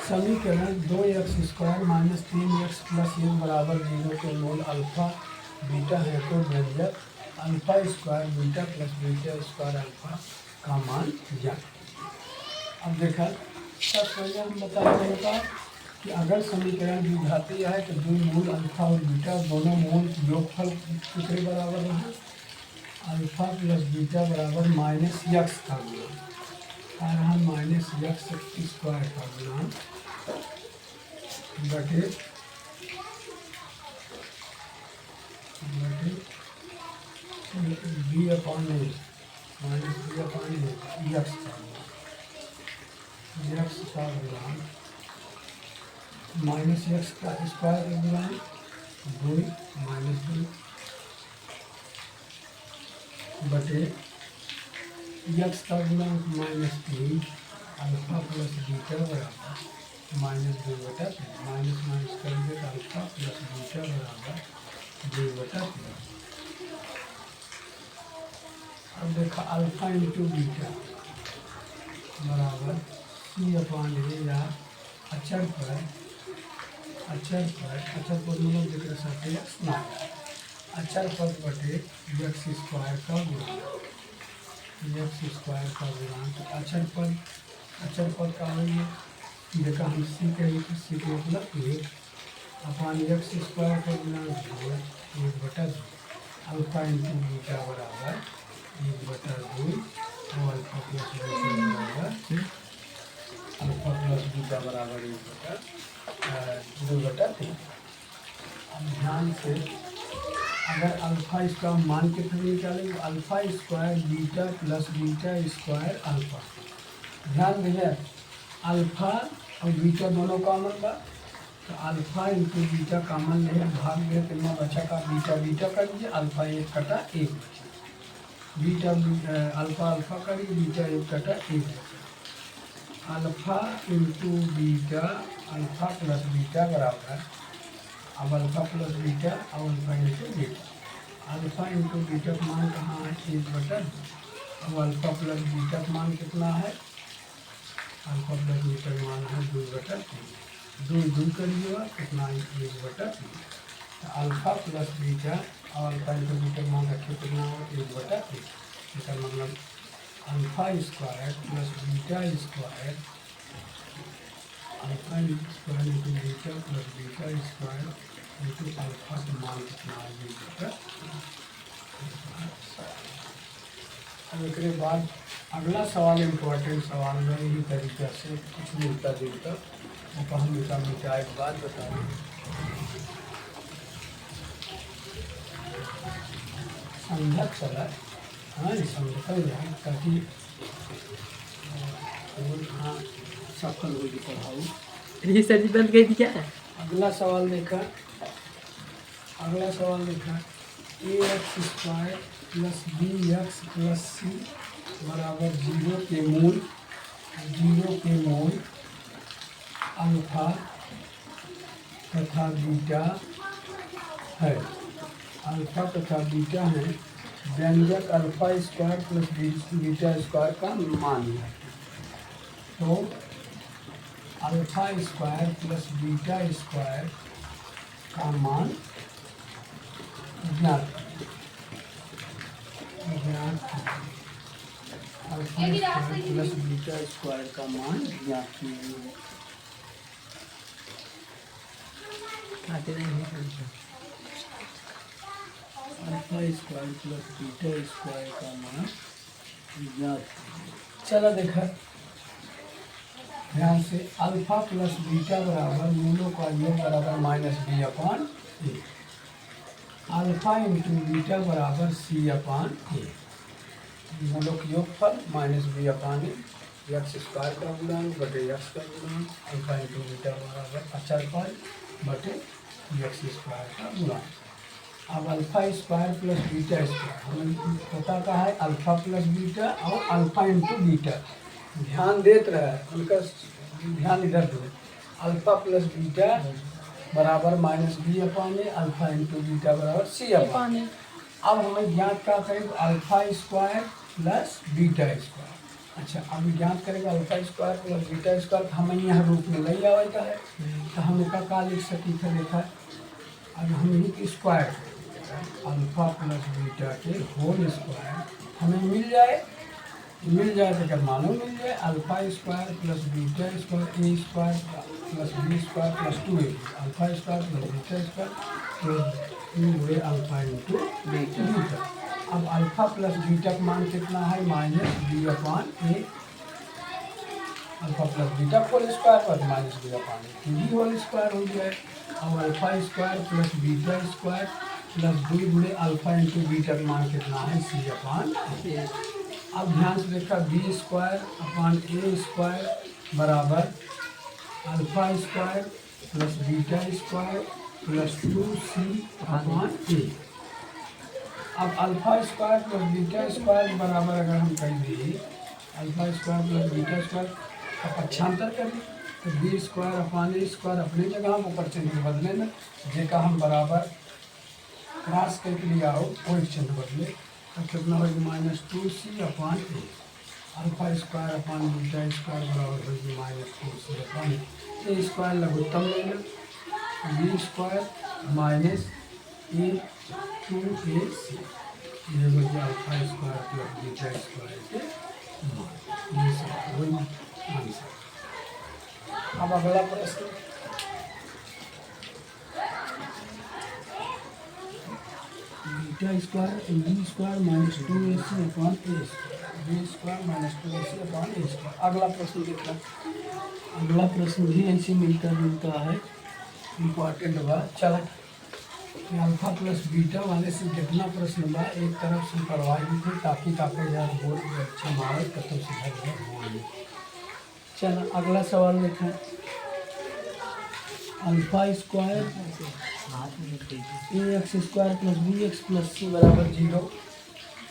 समीकरण 2x² minus 3x plus 1 बराबर 0 के मूल अल्फा बीटा है तो व्यंजक alpha square beta plus beta square alpha का मान ज्ञात। अब देखा सब पहले हम बता रहे था कि अगर समीकरण द्विघातीय है तो दो मूल अल्फा और बीटा दोनों मूल योगफल कितने बराबर रहा, अल्फा प्लस बीटा बराबर माइनस यक्स का गुणा आ रहा माइनस यक्स स्क्वायर का गुणा बटे बी अपॉन ए माइनस बी अपॉन ए यक्स का गुणा माइनस यक्स का स्क्वायर का गुणा 2 माइनस 2 बटे यक्स का गुणांक माइनस 3 अल्फा प्लस बीटा बराबर माइनस 2 बटा 3 माइनस माइनस करेंगे तो अल्फा प्लस बीटा बराबर 2 बटा 3। अब देखा अल्फा इंटू बीटा बराबर सी अपॉन ए या अचर पर मतलब जिक्र सकते ना अचर पद बटे यक्स स्क्वायर का गुणा यक्स स्क्वायर का गुणा तो अचर पद का होंगे देखा हम सी कहेंगे तो सी के मतलब 1 अपॉन यक्स स्क्वायर का गुणा 1 बटा 2 अल्फा इंटू बीटा बराबर 1 बटा 2 और अल्फा प्लस बीटा बराबर 1 बटा 2 बटा 3। अब ध्यान से अगर अल्फा इसका मान कितना निकालेंगे alpha square beta plus beta square alpha. ध्यान दीजिए अल्फा और बीटा दोनों कॉमन बा तो अल्फा इंटू बीटा कॉमन ले भाग में कितना बचा का बीटा कर दीजिए अल्फा 1 कटा 1 बीटा अल्फा करिए बीटा 1 कटा 1 बचा alpha into beta alpha plus beta बराबर अब अल्फा प्लस बीटा और alpha into beta alpha into beta का मान कहाँ है 1 बटा 2 अब अल्फा प्लस बीटा का मान कितना है अल्फा प्लस बीटा का मान है 2 बटा 3 2 करिएगा कितना 1 बटा 3 तो अल्फा प्लस बीटा और अल्फा इंटू बीटा का मान रखिए कितना हो 1 बटा 3 इसका मतलब alpha square plus beta square alpha square into beta plus beta square into alpha का मान कितना है 1 बटा। अब एक बाद अगला सवाल इम्पोर्टेंट सवाल में इसी तरीके से कुछ मिलता जुलता वो हम मिटा एक बात बता दें समझा चला हाँ समझता जाए ताकि हाँ सफल होगी पढ़ाऊ। ये सर जी बंद गई थी क्या? अगला सवाल देखा a x square plus b x plus c बराबर 0 के मूल अल्फा तथा बीटा है अल्फा तथा बीटा है व्यंजक alpha square plus beta square का मान है तो alpha square plus beta square का मान ज्ञात alpha square plus beta square का मान ज्ञात कीजिए। Alpha square plus beta square का मान ज्ञात कीजिए। चला देखा ध्यान से अल्फा प्लस बीटा बराबर मूलों का योग बराबर माइनस बी अपॉन ए अल्फा इंटू बीटा बराबर सी अपॉन ए मूलों का योगफल माइनस बी अपॉन ए यक्स स्क्वायर का गुणांक बटे यक्स का गुणांक अल्फा इंटू बीटा बराबर अचर पर बटे यक्स स्क्वायर का गुणांक। अब alpha square plus beta square हमें पता का है अल्फा प्लस बीटा और अल्फा इंटू बीटा ध्यान देते रहे उनका ध्यान इधर दे अल्फा प्लस बीटा बराबर माइनस बी अपॉन ए अल्फा इंटू बीटा बराबर सी अपॉन ए। अब हमें ज्ञात क्या करें alpha square plus beta square अच्छा, अब ज्ञात करेगा alpha square plus beta square, हमें यहाँ रूप में नहीं आवेगा है तो हम का लिख सकी थे देखा। अब हम ही की स्क्वायर अल्फा प्लस बीटा के होल स्क्वायर हमें मिल जाए तो क्या मालूम मिल जाए alpha square plus beta square a square plus b square plus 2ab, alpha square plus beta square plus 2a alpha into beta. अब अल्फा प्लस बीटा का मान कितना है minus b upon a, alpha plus beta whole square पर minus b upon a भी whole square हो जाए। अब alpha square plus beta square plus b गुणे अल्फा इंटू बीटा का मान कितना है सी अपान ए। अब ध्यान से देखा B square upon a square बराबर alpha square plus beta square plus 2c upon ए। अब alpha square plus beta square बराबर अगर हम कह दिए alpha square plus beta square का पक्षांतर करें तो B square upon a square अपनी जगह हम ऊपर चिन्ह बदले में जेका हम बराबर क्रॉस करके लिया हो वही चिन्ह बदले तो कितना होगी minus 2c upon a. Alpha square upon beta square बराबर होगी minus 2c upon a square लघुत्तम ले लो b square minus a 2ac ये हो गया alpha square plus beta square के मान, ये सब वही आंसर। अब अगला प्रश्न beta square b square minus 2ac upon a square b square minus 2ac upon a square. अगला प्रश्न देखा, अगला प्रश्न भी ऐसे मिलता जुलता है, इम्पॉर्टेंट बात। चला अल्फा प्लस बीटा वाले से जितना प्रश्न बा एक तरफ से करवाई थे ताकि काफी यार बोर्ड अच्छा मारे कतों से बोल। चला अगला सवाल देखें, alpha square a x square plus b x plus c बराबर 0,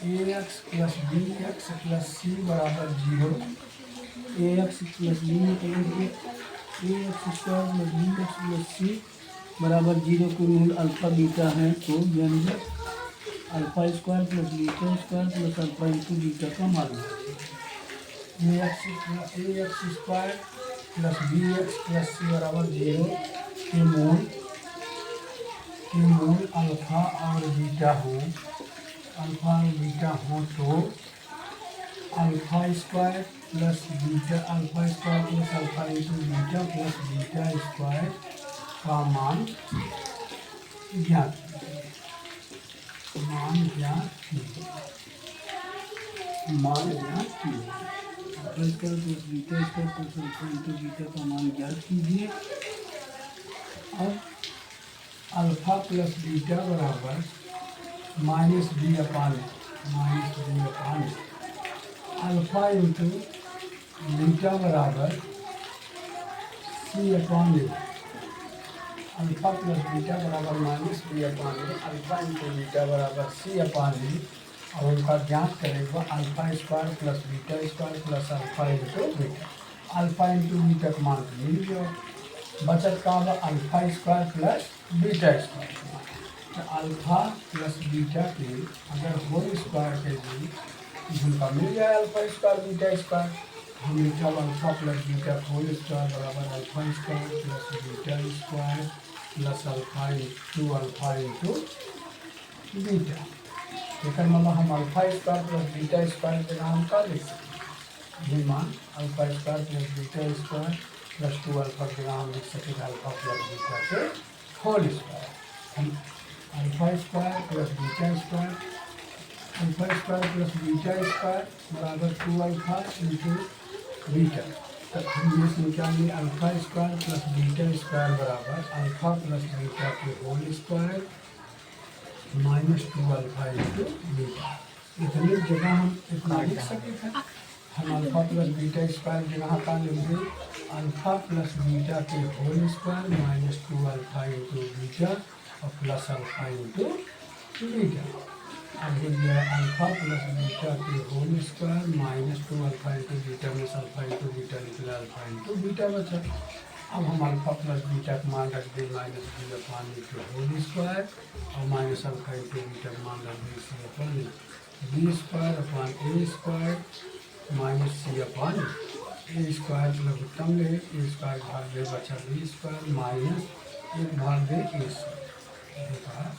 a x plus b x plus c बराबर 0, a x plus b a x square plus b x plus c बराबर 0 को मूल अल्फा बीटा है तो व्यंजक alpha square plus beta square plus alpha into beta का मान a x square plus b x plus c बराबर 0 के मूल अल्फा और बीटा हो तो alpha square plus beta alpha square plus alpha into beta plus beta square का मान ज्ञात plus beta square plus alpha into beta का मान ज्ञात कीजिए। अब अल्फा प्लस बीटा बराबर minus b upon alpha into beta बराबर c upon a. Alpha plus beta बराबर minus b upon a, alpha into beta बराबर सी अपान ए और उनका ज्ञात करेगा alpha square plus beta square plus alpha into beta. Alpha into beta का मान मिल गया, बचत का alpha square plus beta square तो अल्फा प्लस बीटा के अगर होल स्क्वायर के लिए उनका मिल जाए अल्फा स्क्वायर बीटा स्क्वायर हम लिखा alpha plus beta whole square बराबर alpha square plus beta square plus alpha into beta. एक मतलब हम alpha square plus beta square के नाम का लिख सकते हैं मान alpha square plus beta square plus 2 alpha के नाम लिख सकते हैं अल्फा प्लस बीटा के होल स्क्वायर। हम alpha square plus beta square plus beta square बराबर 2 अल्फा इंटू बीटा तो हम ये निकालेंगे alpha square plus beta square बराबर अल्फा प्लस बीटा के whole square minus 2 alpha into beta. इतनी जगह हम इतना लिख सकते थे, हम अल्फा प्लस बीटा स्क्वायर जगह का लेंगे अल्फा प्लस बीटा के whole square minus 2 alpha into beta और प्लस अल्फा इंटू बीटा। अब हो गया अल्फा प्लस बीटा के whole square minus 2 alpha into beta में अल्फा इंटू बीटा निकला अल्फा इंटू बीटा बचा। अब हम अल्फा प्लस बीटा का मान रख दें माइनस बी अपान के होल स्क्वायर और माइनस अल्फा इंटू बीटा का मान रख दें सी अपान B square upon a square minus C upon A square लघुत्तम ले ए स्क्वायर भाग दे बचा बी स्क्वायर माइनस एक भाग दे ए स्क्वायर